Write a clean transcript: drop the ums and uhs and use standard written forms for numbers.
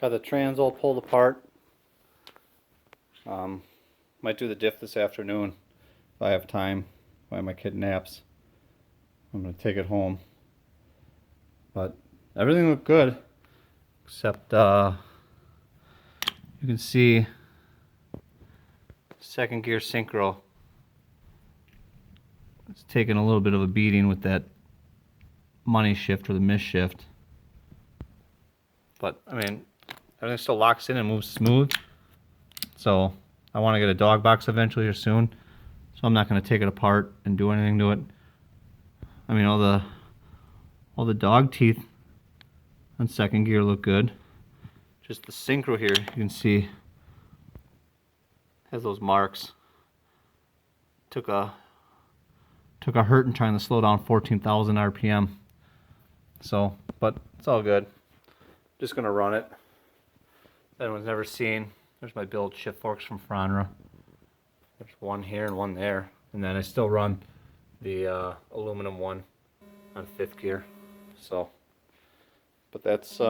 Got the transol pulled apart. Might do the diff this afternoon if I have time, while my kid naps. I'm going to take it home. But everything looked good, except you can see second gear synchro. It's taking a little bit of a beating with that money shift or the miss shift. But I mean, everything still locks in and moves smooth. So I want to get a dog box eventually or soon. So I'm not going to take it apart and do anything to it. I mean, all the dog teeth on second gear look good. Just the synchro here, you can see, has those marks. Took a hurt in trying to slow down 14,000 RPM. So, but it's all good. Just gonna run it. Anyone's never seen. There's my billet shift forks from Franra. There's one here and one there, and then I still run the aluminum one on fifth gear. So, but that's